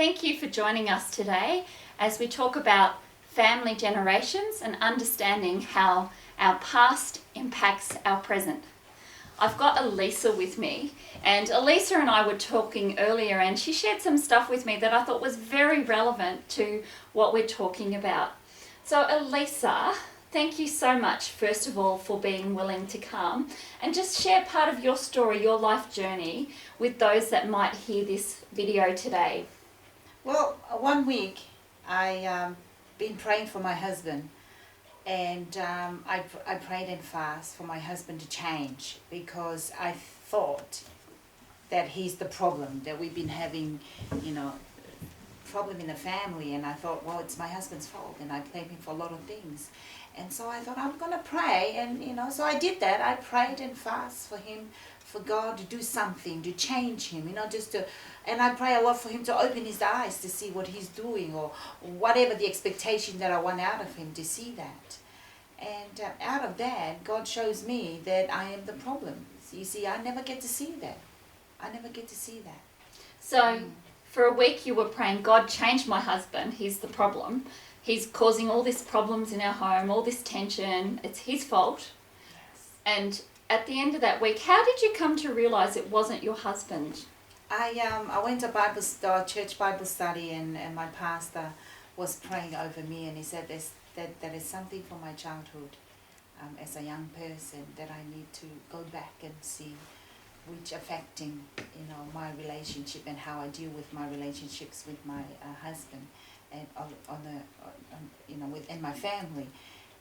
thank you for joining us today as we talk about family generations and understanding how our past impacts our present. I've got Elisa with me, and Elisa and I were talking earlier, and she shared some stuff with me that I thought was very relevant to what we're talking about. So Elisa, thank you so much, first of all, for being willing to come and just share part of your story, your life journey, with those that might hear this video today. Well, 1 week I been praying for my husband, and I prayed and fast for my husband to change, because I thought that he's the problem, that we've been having, problem in the family, and I thought, well, it's my husband's fault, and I blame him for a lot of things. And so I thought, I'm going to pray, and so I did that. I prayed and fast for him, for God to do something, to change him, and I pray a lot for him to open his eyes to see what he's doing, or whatever the expectation that I want out of him, to see that. And out of that, God shows me that I am the problem. You see, I never get to see that. So for a week you were praying, God, change my husband, he's the problem. He's causing all these problems in our home, all this tension, it's his fault. Yes. And at the end of that week, how did you come to realise it wasn't your husband? I went to church Bible study, and my pastor was praying over me, and he said that is something from my childhood as a young person that I need to go back and see, which affecting my relationship and how I deal with my relationships with my husband and within my family.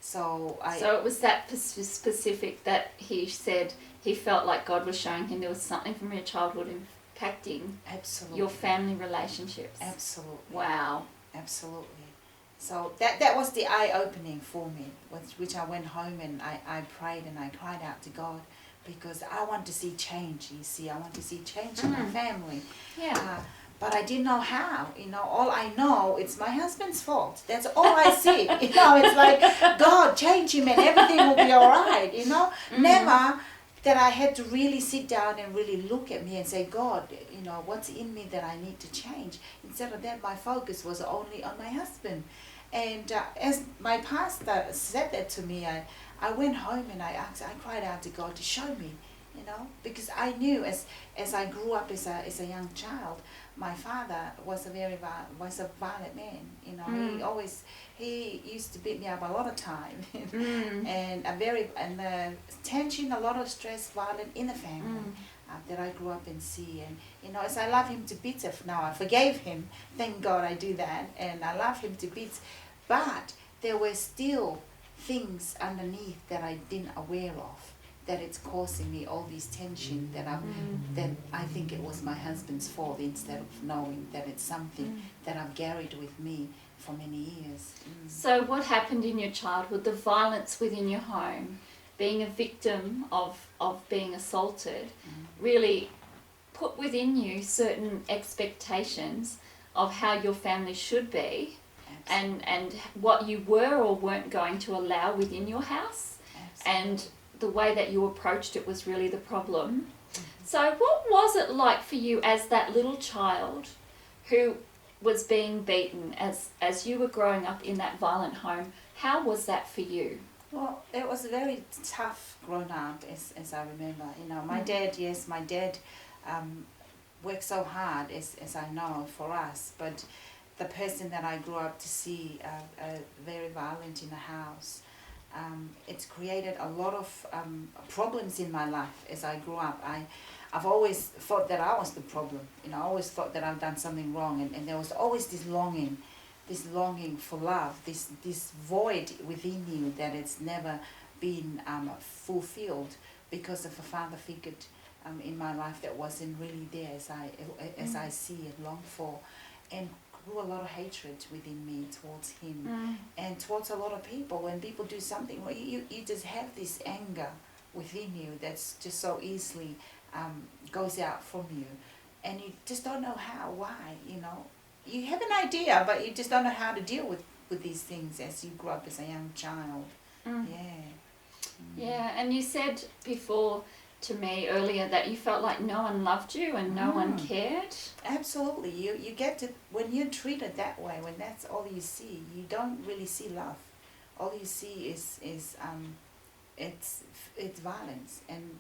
So it was that specific that he said he felt like God was showing him there was something from your childhood impacting absolutely your family relationships. Absolutely. Wow. Absolutely. So that was the eye-opening for me, which I went home and I prayed and I cried out to God, because I want to see change, you see. I want to see change in my family. Yeah. But I didn't know how. All I know, it's my husband's fault. That's all I see. It's like, God, change him and everything will be all right, Never that I had to really sit down and really look at me and say, God, what's in me that I need to change? Instead of that, my focus was only on my husband. And as my pastor said that to me, I went home and I cried out to God to show me, because I knew as I grew up as a young child, my father was a violent man. He used to beat me up a lot of time, and the tension, a lot of stress, violence in the family that I grew up and see. And as I love him to bits, now I forgave him, thank God I do that, and I love him to bits, but there were still things underneath that I didn't aware of, that it's causing me all these tension that I think it was my husband's fault, instead of knowing that it's something that I've carried with me for many years. So what happened in your childhood, the violence within your home, being a victim of being assaulted, really put within you certain expectations of how your family should be, and what you were or weren't going to allow within your house. Absolutely. And the way that you approached it was really the problem. So what was it like for you as that little child who was being beaten as you were growing up in that violent home? How was that for you? Well, it was very tough growing up, as I remember. My dad worked so hard, as I know, for us, but the person that I grew up to see very violent in the house, it's created a lot of problems in my life as I grew up. I've always thought that I was the problem. I always thought that I've done something wrong, and there was always this longing for love, this void within you that it's never been fulfilled because of a father figure in my life that wasn't really there as I see and long for, and grew a lot of hatred within me towards him and towards a lot of people. When people do something, well, you just have this anger within you that's just so easily goes out from you, and you just don't know why. You have an idea, but you just don't know how to deal with these things as you grew up as a young child. Yeah, and you said before to me earlier that you felt like no one loved you and no one cared. Absolutely. You get to, when you're treated that way, when that's all you see, you don't really see love. All you see is it's violence, and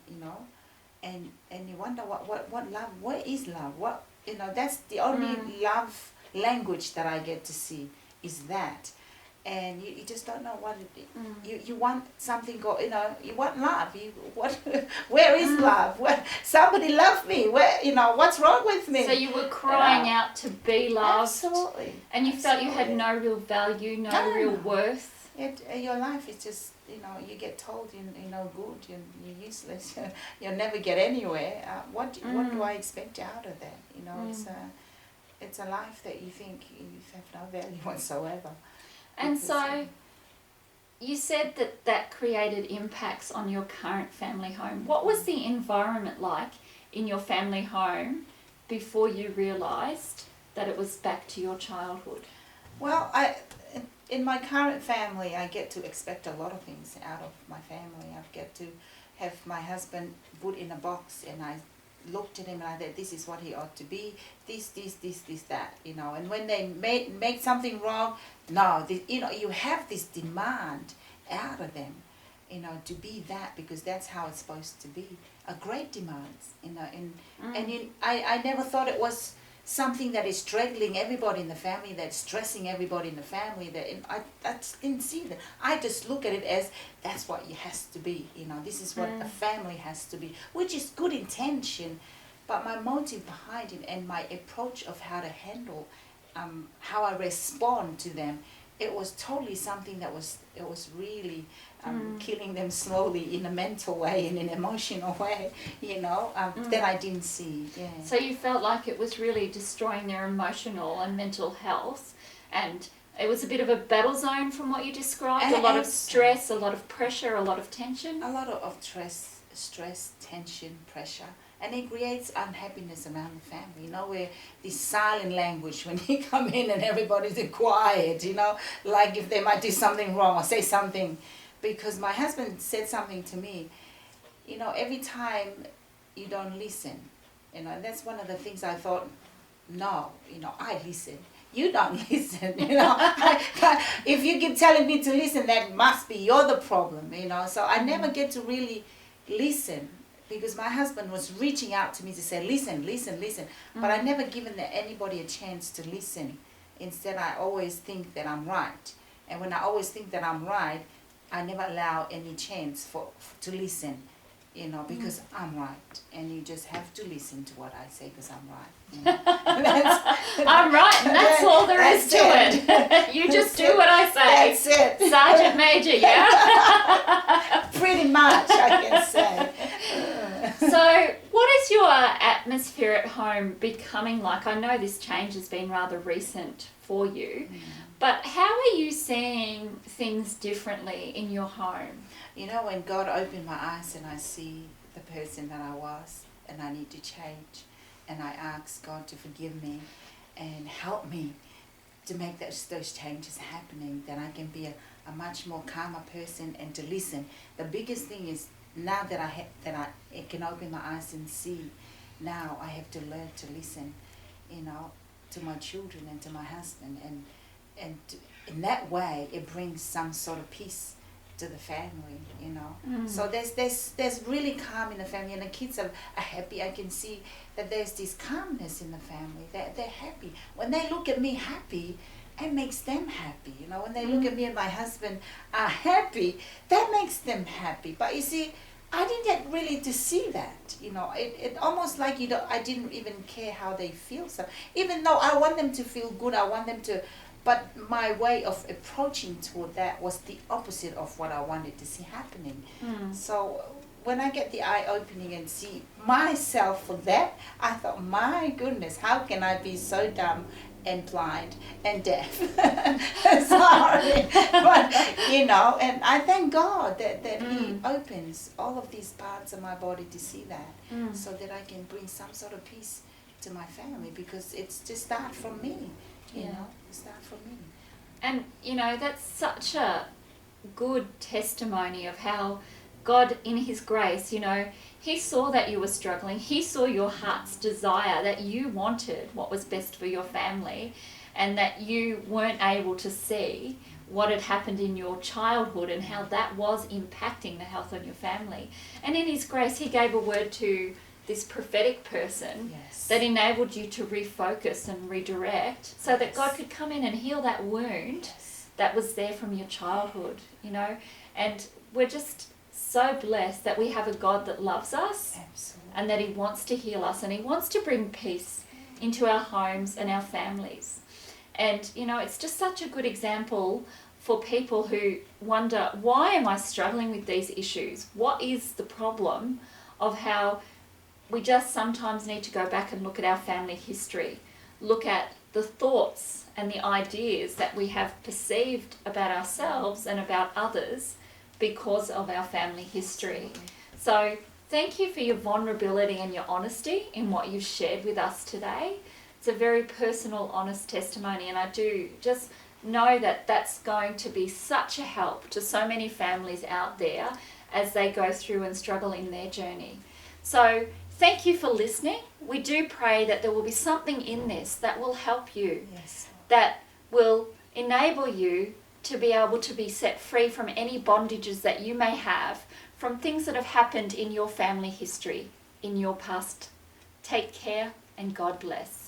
and you wonder what love, where is love, what, that's the only love language that I get to see is that. And you just don't know what it, you want something you want love, where is love, where somebody love me, where, what's wrong with me. So you were crying out to be loved. Absolutely. And you felt you had no real value, no real worth. Your life is just, you get told you're no good, you're useless, you'll never get anywhere. What do I expect out of that? It's a life that you think you have no value whatsoever. And so you said that created impacts on your current family home. What was the environment like in your family home before you realised that it was back to your childhood? Well, in my current family, I get to expect a lot of things out of my family. I get to have my husband put in a box, and I looked at him and I said, this is what he ought to be, this, that, and when they make something wrong, no, you have this demand out of them, to be that, because that's how it's supposed to be, a great demand, I never thought it was something that is straggling everybody in the family, that's stressing everybody in the family, I didn't see that. I just look at it as, that's what it has to be, this is what a family has to be, which is good intention, but my motive behind it and my approach of how to handle, how I respond to them, it was totally something that was really killing them slowly in a mental way, in an emotional way, that I didn't see. Yeah. So you felt like it was really destroying their emotional and mental health, and it was a bit of a battle zone from what you described, a lot of stress, a lot of pressure, a lot of tension. A lot of stress, tension, pressure. And it creates unhappiness around the family, where this silent language, when you come in and everybody's quiet, like if they might do something wrong or say something. Because my husband said something to me, every time you don't listen, and that's one of the things I thought, no, I listen. You don't listen, if you keep telling me to listen, that must be you're the problem, So I never get to really listen, because my husband was reaching out to me to say, listen. But I never given anybody a chance to listen. Instead, I always think that I'm right. And when I always think that I'm right, I never allow any chance to listen, because I'm right. And you just have to listen to what I say, because I'm right. I'm right, and that's all there is to it. You just do what I say. That's it. Sergeant Major, yeah? Pretty much, I can say. So, what is your atmosphere at home becoming like? I know this change has been rather recent for you, but how are you seeing things differently in your home? When God opened my eyes and I see the person that I was and I need to change, and I ask God to forgive me and help me to make those changes happening, then I can be a much more calmer person and to listen. The biggest thing is, now that I can open my eyes and see, now I have to learn to listen, to my children and to my husband, and in that way it brings some sort of peace to the family, So there's really calm in the family, and the kids are happy. I can see that there's this calmness in the family. They're happy. When they look at me happy, it makes them happy. When they look at me and my husband are happy, that makes them happy. But you see, I didn't get really to see that. It almost like I didn't even care how they feel. So even though I want them to feel good, I want them to, but my way of approaching toward that was the opposite of what I wanted to see happening. So when I get the eye opening and see myself for that, I thought, my goodness, how can I be so dumb and blind and deaf? Sorry, but and I thank God that He opens all of these parts of my body to see that, so that I can bring some sort of peace to my family, because it's to start from me, start from me. And that's such a good testimony of how God, in his grace, you know, he saw that you were struggling. He saw your heart's desire, that you wanted what was best for your family, and that you weren't able to see what had happened in your childhood and how that was impacting the health of your family. And in his grace, he gave a word to this prophetic person Yes. that enabled you to refocus and redirect so that God could come in and heal that wound that was there from your childhood, you know. And we're just so blessed that we have a God that loves us. Absolutely. And that he wants to heal us, and he wants to bring peace into our homes and our families. And, you know, it's just such a good example for people who wonder, why am I struggling with these issues? What is the problem of how we just sometimes need to go back and look at our family history, look at the thoughts and the ideas that we have perceived about ourselves and about others because of our family history. So thank you for your vulnerability and your honesty in what you've shared with us today. It's a very personal, honest testimony, and I do just know that that's going to be such a help to so many families out there as they go through and struggle in their journey. So thank you for listening. We do pray that there will be something in this that will help you, Yes. that will enable you to be able to be set free from any bondages that you may have from things that have happened in your family history, in your past. Take care, and God bless.